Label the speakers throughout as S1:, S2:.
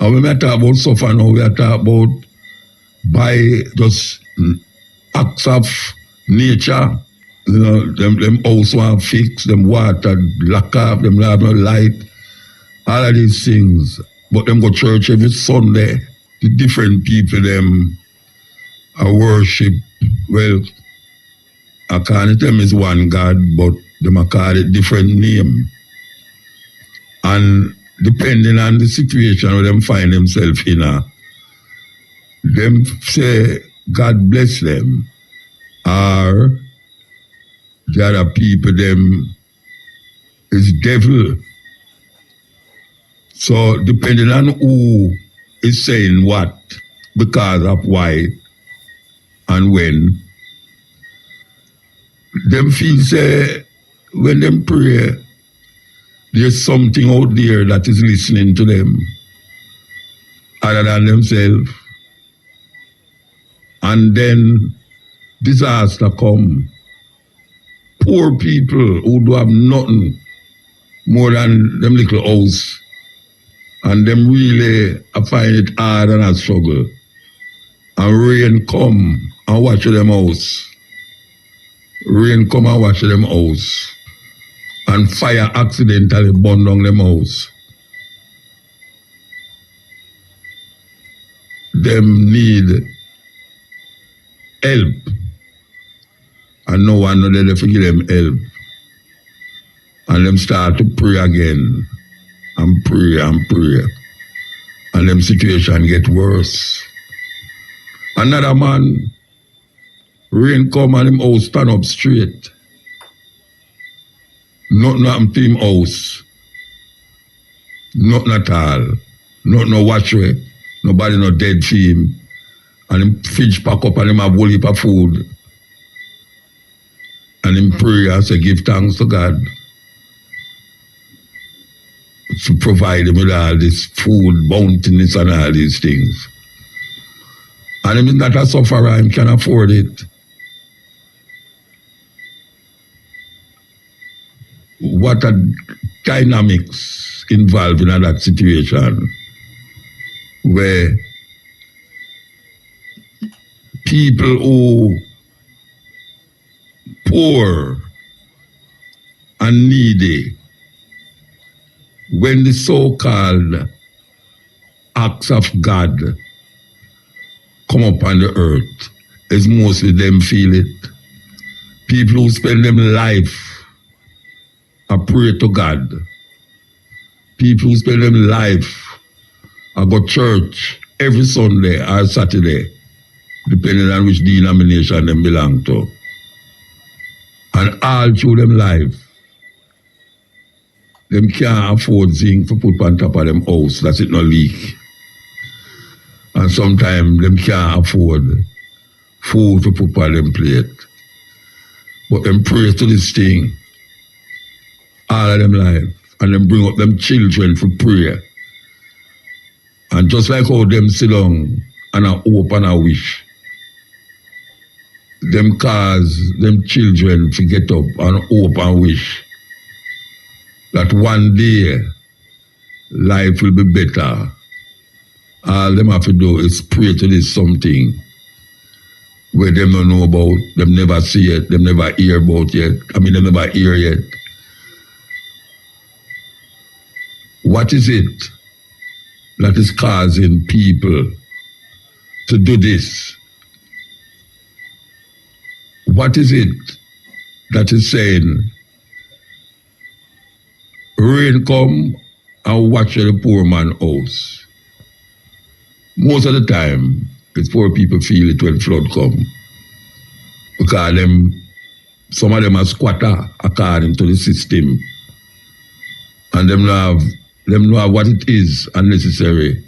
S1: And when we talk about suffer now, we are talking about by just acts of nature. You know, them house want fix, them water lock up, them have no light, all of these things. But them go church every Sunday. The different people them worship. Well, according to them is one God, but them are called a different name. And depending on the situation where them find themselves in, them say God bless them, or the other people them is devil. So depending on who is saying what, because of why and when, them feel say when them pray, there's something out there that is listening to them other than themselves. And then disaster come. Poor people who do have nothing more than them little house, and them really find it hard and a struggle. And rain come and watch them house. Rain come and watch them house. And fire accidentally burn down them house. Them need help. And no one know they give them help. And them start to pray again. And pray and pray. And them situation get worse. Another man, rain come and him house stand up straight. Nothing happened to him house. Nothing at all. Nothing no watchway. Nobody no dead for him. And him fridge pack up and him have a whole heap of food. And him pray and say give thanks to God to provide him with all this food, bountiness and all these things. And him is not a sufferer, him can afford it. What are dynamics involved in that situation where people who poor and needy, when the so-called acts of God come upon the earth, it's mostly them feel it. People who spend them life I pray to God. People who spend them life I go church every Sunday or Saturday, depending on which denomination them belong to. And all through them life, them can't afford things to put on top of them house that it no leak. And sometimes them can't afford food to put on them plate. But them pray to this thing all of them life, and them bring up them children for prayer. And just like how them sit down and a hope and a wish, them cause them children to get up and hope and wish that one day life will be better. All them have to do is pray to this something where them don't know about, them never see it, them never hear about yet. Them never hear yet. What is it that is causing people to do this? What is it that is saying, rain come and watch the poor man house? Most of the time, it's poor people feel it when flood come. Because some of them are squatter according to the system. And them know what it is unnecessary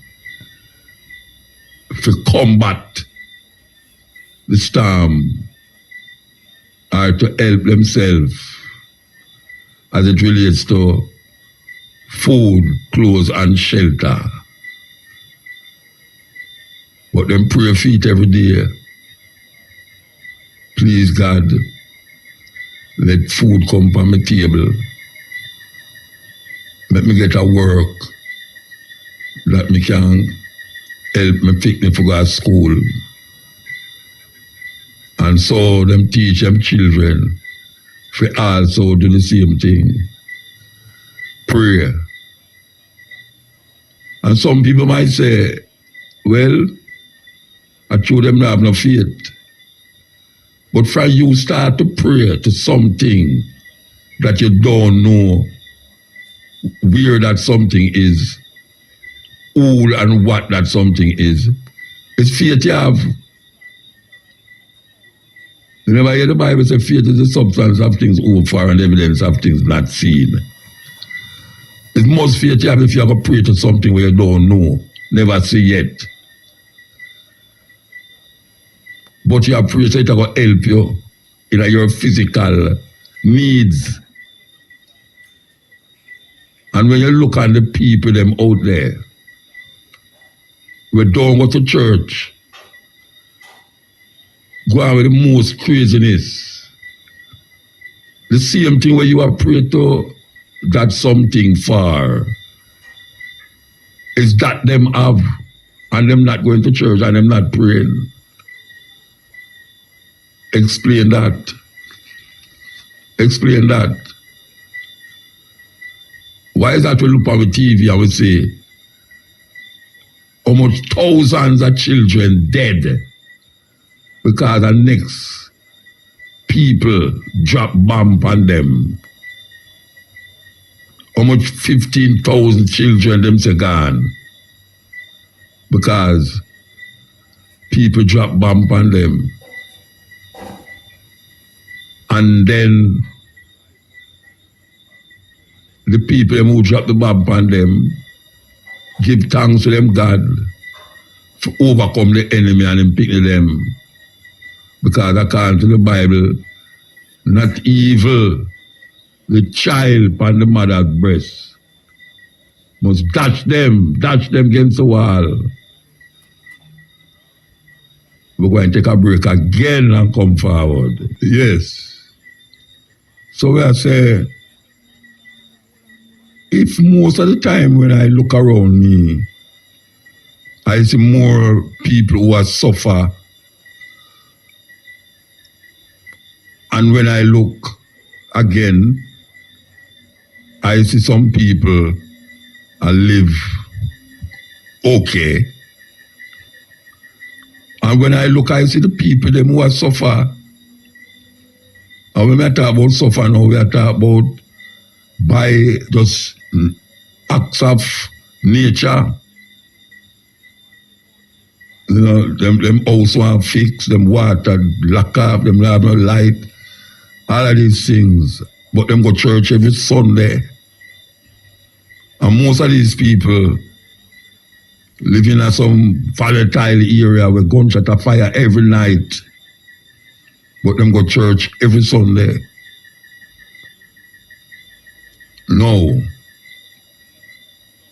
S1: to combat the storm or to help themselves as it relates to food, clothes and shelter. But them pray feet every day. Please God, let food come from my table. Let me get a work. that me can help me pick me for go to school. And so them teach them children for also do the same thing. Pray. And some people might say, well, I told them to have no faith. But from you start to pray to something that you don't know where that something is, who and what that something is, it's faith you have. You never hear the Bible say faith is the substance of things hoped for and evidence of things not seen. It's most faith you have if you have to pray to something where you don't know, never see yet. But you have prayed so it will help you in your physical needs. And when you look at the people them out there, we don't go to church, go on with the most craziness. The same thing where you have prayed to that something for is that them have and them not going to church and them not praying. Explain that. Explain that. Why is that we look on the TV and we say almost thousands of children dead because the next people drop bomb on them? Almost 15,000 children them say gone because people drop bomb on them. And then the people who drop the bomb on them give thanks to them God to overcome the enemy and them pick them. Because according to the Bible, not evil, the child on the mother's breast must dash them against the wall. We're going to take a break again and come forward. Yes. So we are saying, if most of the time when I look around me, I see more people who are suffer, and when I look again, I see some people live okay. And when I look, I see the people them who are suffer. And when we talk about suffer now, we are talking about by just acts of nature. You know, them house want fix, them water, lack of, them have no light, all of these things. But them go to church every Sunday. And most of these people live in some volatile area where gunshot a fire every night. But them go to church every Sunday. No.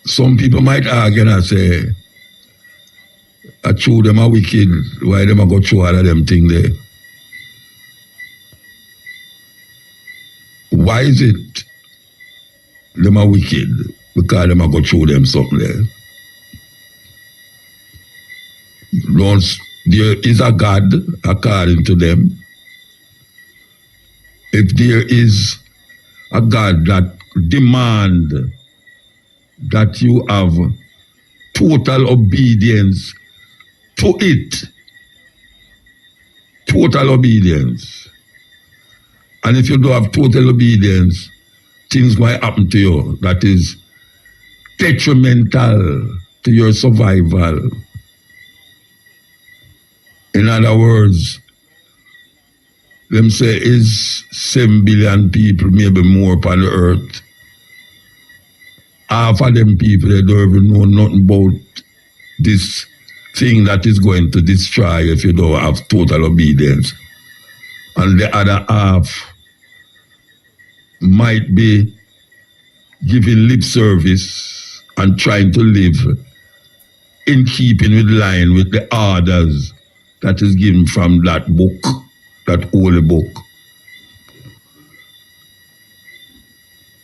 S1: Some people might argue and say, I true them are wicked, why them a go through all of them things there? Why is it them are wicked? Because them a go through them something there. There is a God according to them. If there is a God that demand that you have total obedience to it, total obedience, and if you don't have total obedience, things might happen to you that is detrimental to your survival. In other words, them say is 7 billion people, maybe more upon the earth. Half of them people, they don't even know nothing about this thing that is going to destroy if you don't have total obedience. And the other half might be giving lip service and trying to live in keeping with line with the orders that is given from that book, that holy book.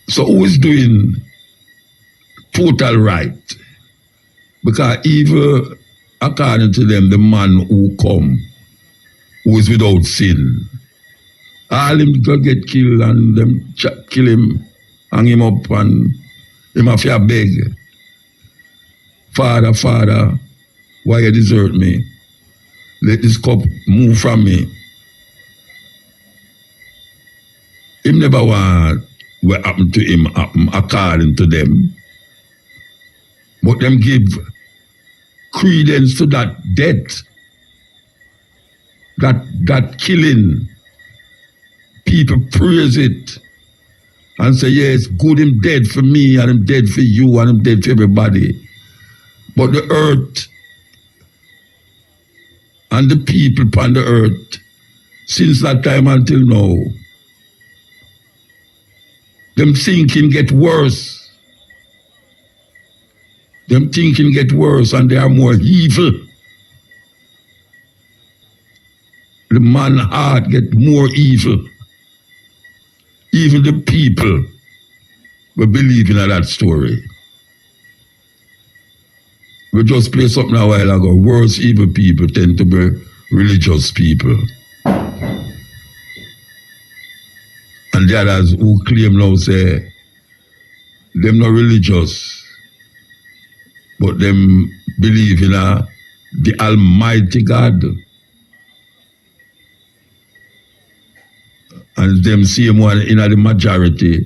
S1: So who is doing total right? Because even according to them, the man who come, who is without sin, all him go get killed and them kill him, hang him up and him have to beg, Father, Father, why you desert me? Let this cup move from me. Him never want what happened to him happen according to them. But them give credence to that death, that killing. People praise it and say, yes, good, him dead for me, and him dead for you, and him dead for everybody. But the earth and the people upon the earth, since that time until now, them thinking get worse. Them thinking get worse, and they are more evil. The man heart get more evil. Even the people will believe in that story. We just played something a while ago. Worse evil people tend to be religious people. And the others who claim now say, them not religious, but them believe in the Almighty God. And them same one in the majority,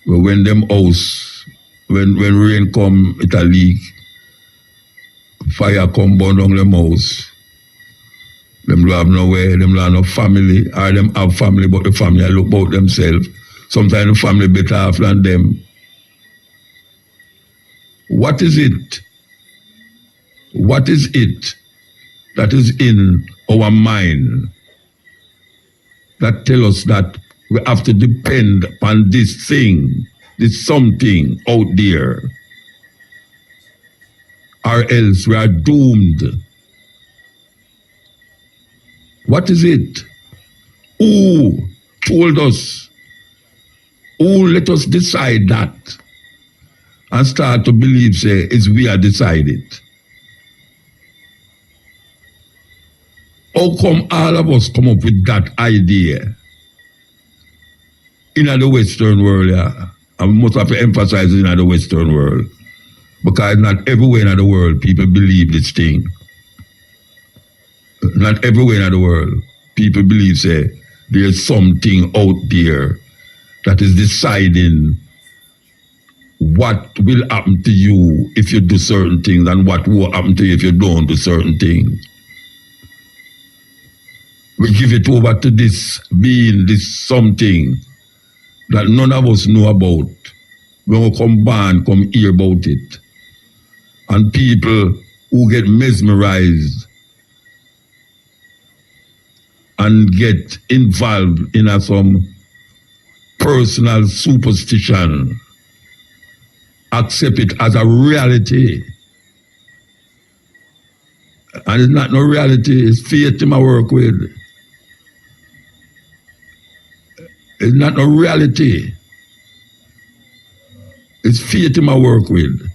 S1: when them house, when rain come, it a leak, fire come burn down them house. Them don't have nowhere, them don't have no family, or them have family, but the family look about themselves. Sometimes the family better off than them. What is it? What is it that is in our mind that tell us that we have to depend upon this thing, this something out there, or else we are doomed? What is it? Who told us? Who let us decide that? And start to believe, say, it's we are decided. How come all of us come up with that idea in the Western world? Yeah? And we must have to emphasize it in the Western world. Because not everywhere in the world people believe this thing. Not everywhere in the world people believe, say, there's something out there that is deciding what will happen to you if you do certain things and what will happen to you if you don't do certain things. We give it over to this being, this something that none of us know about. When we come back, come hear about it. And people who get mesmerized and get involved in some personal superstition, accept it as a reality. And it's not no reality, it's faith in my work with. It's not no reality. It's faith in my work with.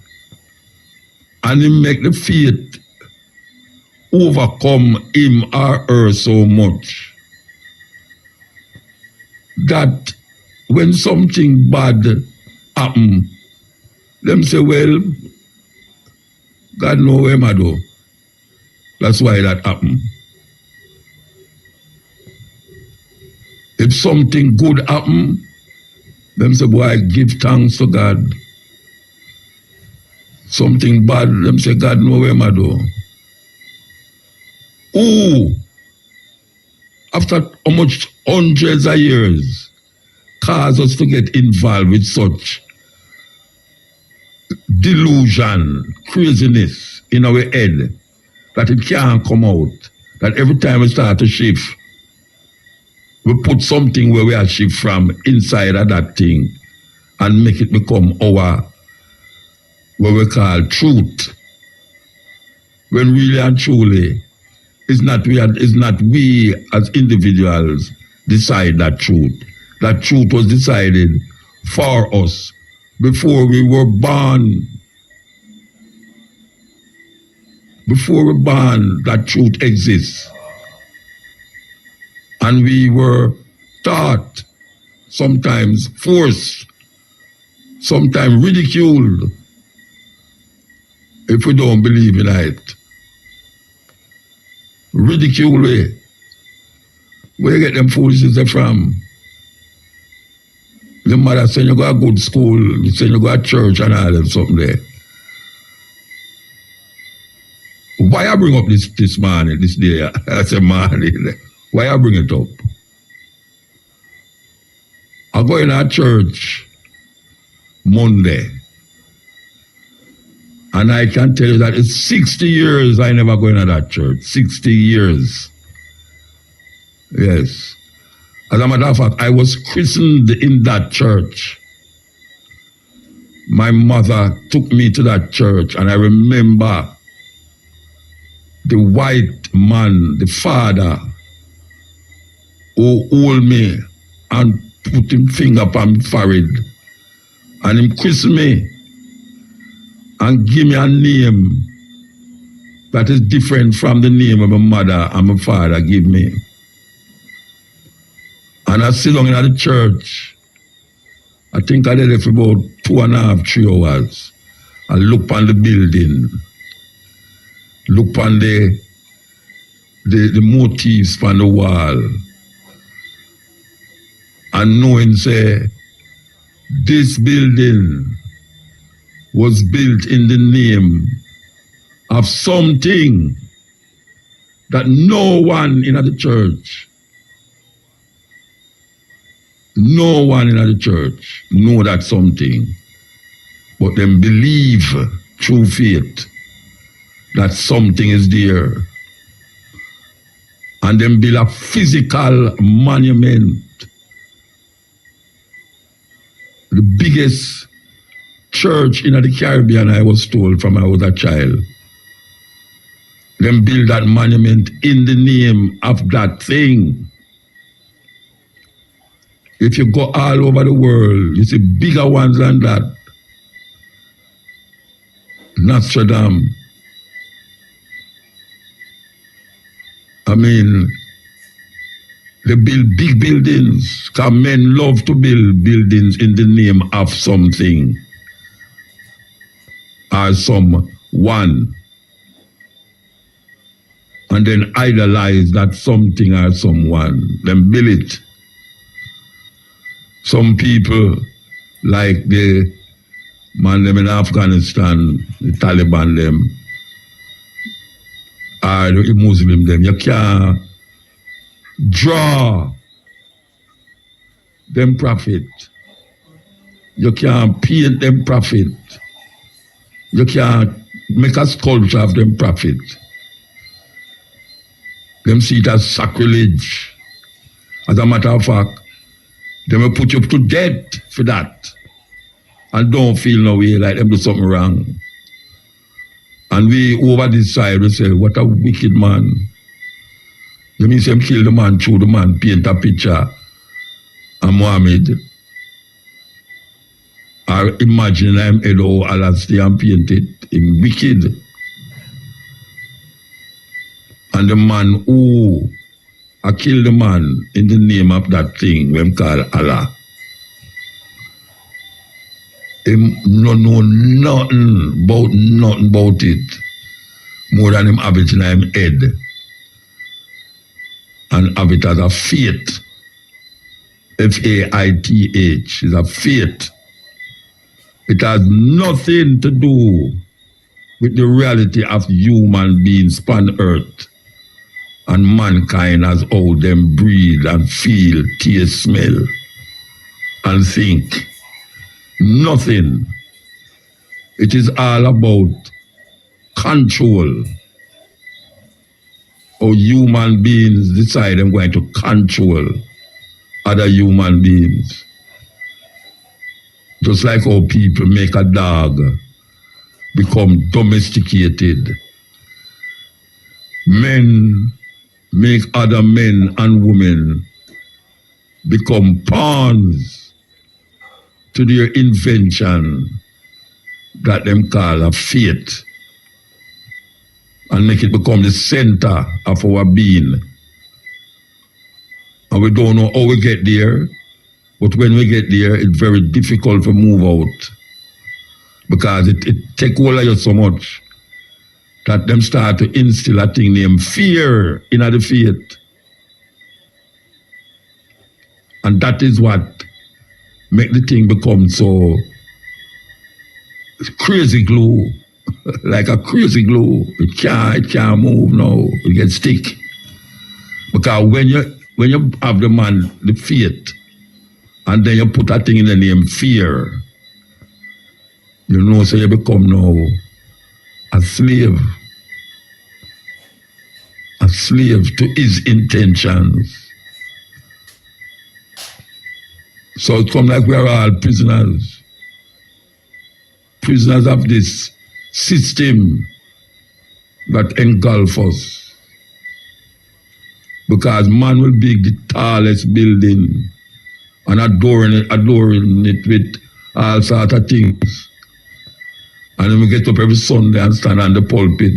S1: And he make the faith overcome him or her so much that when something bad happen, them say, well, God know where I do. That's why that happened. If something good happen, them say, boy, give thanks to God. Something bad, them say, God know where I do. Who, after how much hundreds of years, cause us to get involved with such delusion, craziness in our head, that it can't come out, that every time we start to shift, we put something where we are shift from inside of that thing and make it become our, what we call truth. When really and truly, it's not we as individuals decide that truth. That truth was decided for us before we were born. before we're born, that truth exists. And we were taught, sometimes forced, sometimes ridiculed if we don't believe in it. Ridicule we. Where you get them foolishness from? The mother saying you go to good school, you say you go to church and all them something there. Why I bring up this morning, this day? I say morning. Why I bring it up? I go in our church Monday. And I can tell you that it's 60 years I never go into that church. 60 years. Yes. As a matter of fact, I was christened in that church. My mother took me to that church, and I remember the white man, the father, who hold me and put him finger upon my forehead, and him christen me and give me a name that is different from the name of my mother and my father give me. And I sit down in the church. I think I did it for about 2.5, 3 hours. I look on the building, look on the motifs on the wall, and knowing, say, this building was built in the name of something that no one in the church, know that something, but them believe through faith that something is there. And then build a physical monument, the biggest church in the Caribbean, I was told from I was a child. Them build that monument in the name of that thing. If you go all over the world, you see bigger ones than that. Nostradamus. I mean, they build big buildings, because men love to build buildings in the name of something or someone, and then idolize that something or someone, then build it. Some people, like the man them in Afghanistan, the Taliban them, or the Muslim them, you can't draw them prophet. You can't paint them prophet. You can't make a sculpture of them prophet. Them see it as sacrilege. As a matter of fact, they will put you to death for that. And don't feel no way like them do something wrong. And we over this side we say, what a wicked man. You mean him kill the man through the man paint a picture of Muhammad? Or imagine him head how Allah stay and paint it. Him wicked. And the man who killed the man in the name of that thing when called Allah, him no know nothing about it more than him have it in him head and have it as a faith. Faith is a faith. It has nothing to do with the reality of human beings upon earth and mankind as how them breathe and feel, taste, smell and think. Nothing. It is all about control. How human beings decide they're going to control other human beings. Just like how people make a dog become domesticated. Men make other men and women become pawns to their invention that them call a faith. and make it become the center of our being. And we don't know how we get there, but when we get there, it's very difficult to move out because it take hold of you so much that them start to instill a thing named fear in the faith. And that is what make the thing become so crazy glue, like a crazy glue. It can't move now. It gets stick. Because when you have the faith, and then you put that thing in the name fear, you know, so you become now a slave to his intentions. So it comes like we are all prisoners of this system that engulf us. Because man will build the tallest building and adorn it with all sorts of things. And then we get up every Sunday and stand on the pulpit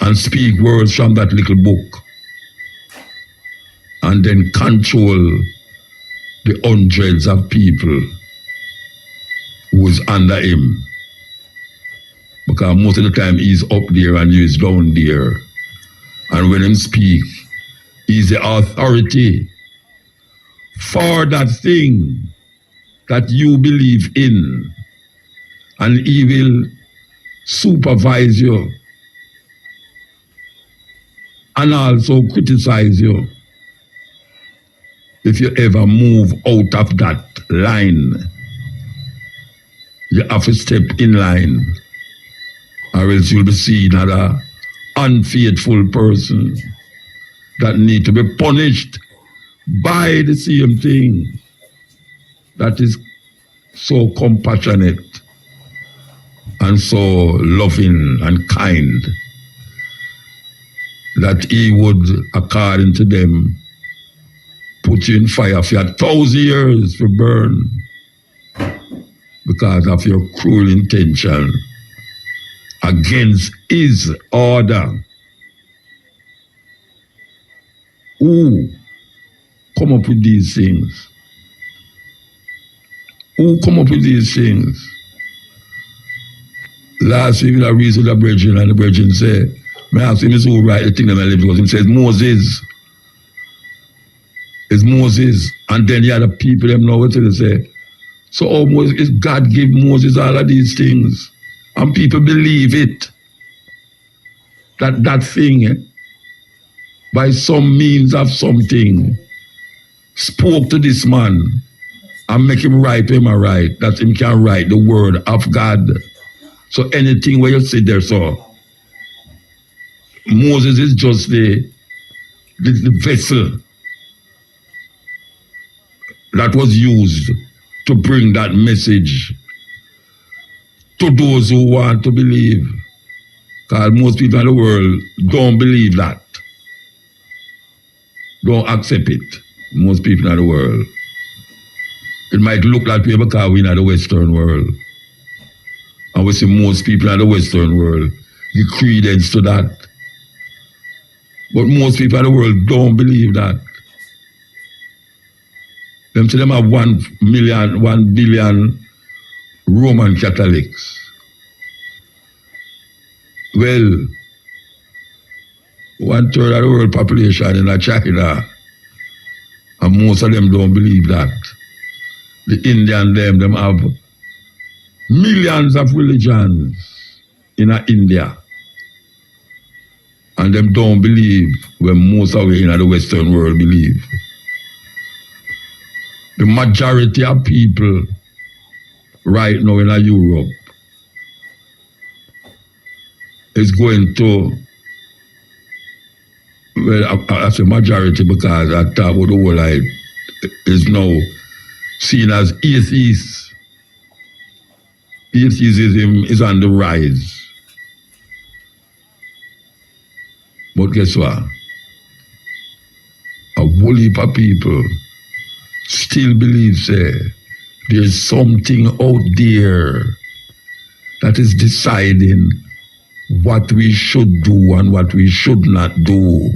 S1: and speak words from that little book. And then control the hundreds of people who is under him. Because most of the time he's up there and you is down there. And when him speak, he's the authority for that thing that you believe in. And he will supervise you and also criticize you if you ever move out of that line. You have to step in line, or else you'll be seen as an unfaithful person that need to be punished by the same thing that is so compassionate and so loving and kind, that he would, according to them, put you in fire for 1,000 years to burn because of your cruel intention against his order. Who come up with these things? Who come up with these things? Last week I read to the brethren, and the brethren said, I asked him who write the thing that I live, because he says Moses. It's Moses. And then the other people them know what they say. So Moses, God gave Moses all of these things. And people believe it. That thing, by some means of something, spoke to this man and make him write him a right, that him can write the word of God. So anything where you sit there, so Moses is just the vessel that was used to bring that message to those who want to believe. Because most people in the world don't believe that. Don't accept it. Most people in the world. It might look like way because we're in the Western world. And we see most people in the Western world give credence to that. But most people in the world don't believe that. Them say them have 1 billion Roman Catholics. Well, 1/3 of the world population in China, and most of them don't believe that. The Indian them have millions of religions in India. And them don't believe when most of we in the Western world believe. The majority of people right now in Europe is going to, well, I say majority because I talk about the whole life, is now seen as atheists. Atheism is on the rise. But guess what? A whole heap of people still believe, there's something out there that is deciding what we should do and what we should not do.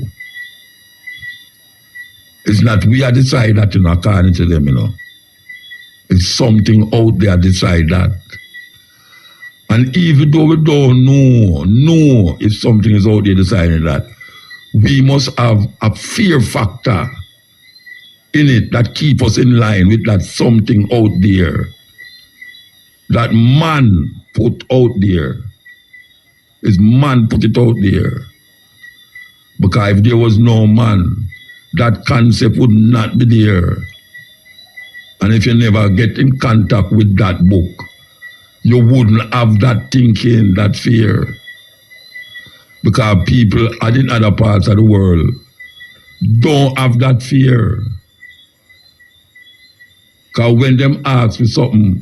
S1: It's not we are decide that, according to them, It's something out there decide that. And even though we don't know if something is out there deciding that, we must have a fear factor in it that keep us in line with that something out there that man put out there. Is man put it out there. Because if there was no man, that concept would not be there. And if you never get in contact with that book, you wouldn't have that thinking, that fear. Because people in other parts of the world don't have that fear. Because when them ask for something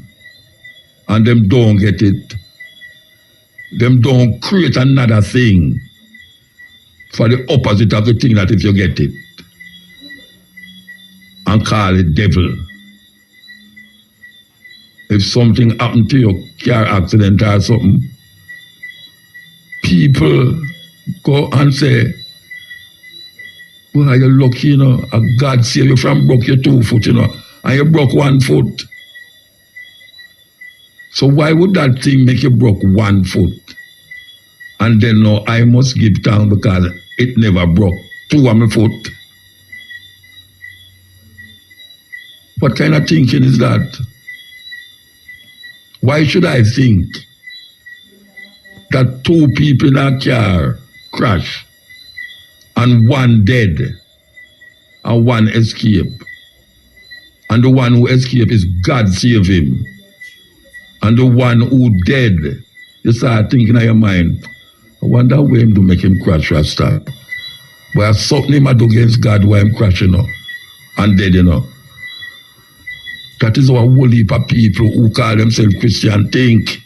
S1: and them don't get it, them don't create another thing for the opposite of the thing that if you get it. And call it devil. If something happened to your car accident or something, people go and say, well, you're lucky, and God save you from broke your 2 foot, and you broke 1 foot. So why would that thing make you broke 1 foot? And then no, I must give thanks because it never broke 2 of my foot. What kind of thinking is that? Why should I think that 2 people in a car crash and 1 dead and 1 escape? And the one who escaped is God save him. And the one who dead, you start thinking in your mind, I wonder where him to make him crash Rasta. But I something him I do against God why I'm crashing and dead, That is how a whole heap of people who call themselves Christian think.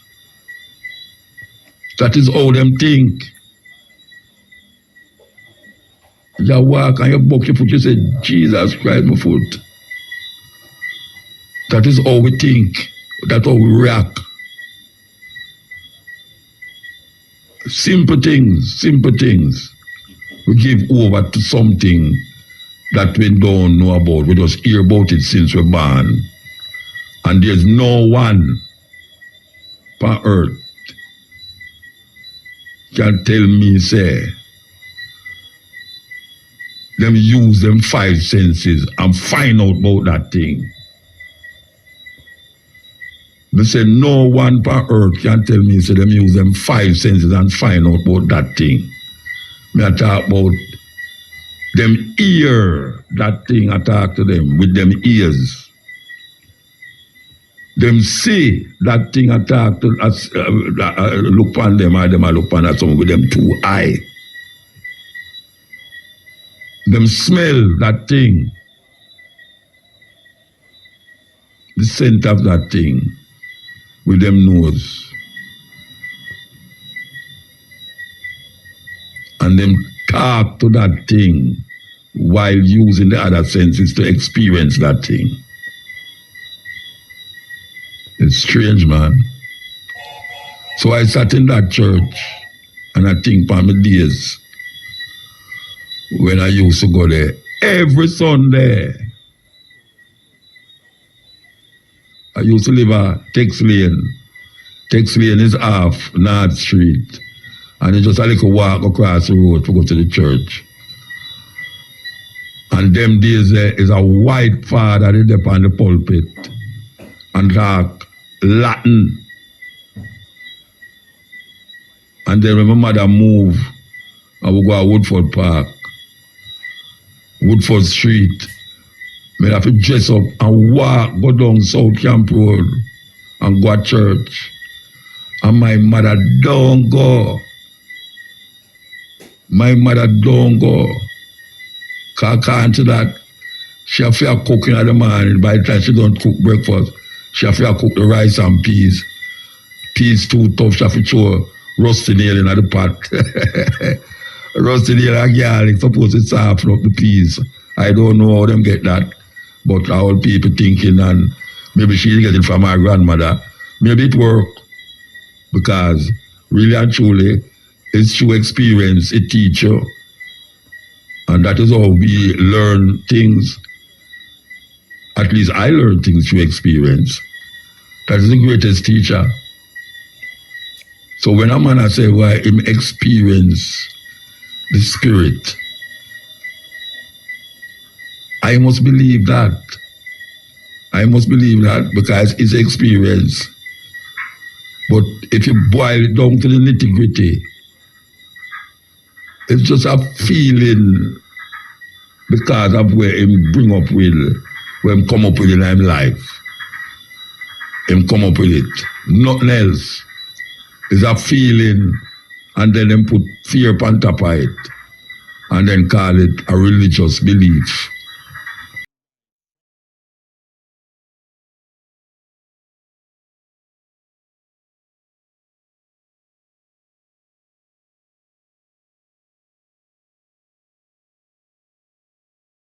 S1: That is how them think. You walk and you buck your foot, you say, Jesus Christ, my foot. That is how we think. That's how we react. Simple things. We give over to something that we don't know about. We just hear about it since we're born. And there's no one on earth can tell me, say, them use them 5 senses and find out about that thing. They say no one on earth can tell me, say, them use them 5 senses and find out about that thing. Me I talk about them hear that thing, I talk to them with them ears. Them see that thing I talk to, look on them, or them I look on someone with them 2 eyes. Them smell that thing. The scent of that thing with them nose. And them talk to that thing while using the other senses to experience that thing. It's strange, man. So I sat in that church and I think for my days when I used to go there every Sunday. I used to live at Tex Lane. Tex Lane is off North Street. And it's just a little walk across the road to go to the church. And them days there is a white father there on the pulpit and talk Latin. And then when my mother moved, I would go to Woodford Park, Woodford Street. I have to dress up and walk, go down South Camp Road and go to church. And my mother don't go. My mother don't go. Because according to that, she have to cook in the morning. By the time she don't cook breakfast, she have to cook the rice and peas. Peas too tough, she have to throw rusty nail in the pot. Rusty nail and garlic, suppose it's soften up the peas. I don't know how them get that. But all people thinking, and maybe she get it from her grandmother. Maybe it work. Because really and truly, It's through experience, a teacher. And that is how we learn things. At least I learn things through experience. That is the greatest teacher. So when a man I say, why him experience the spirit, I must believe that. I must believe that because it's experience. But if you boil it down to the nitty-gritty, it's just a feeling because of where him bring up with, where him come up with in his life. Him come up with it. Nothing else. It's a feeling, and then him put fear upon top of it, and then call it a religious belief.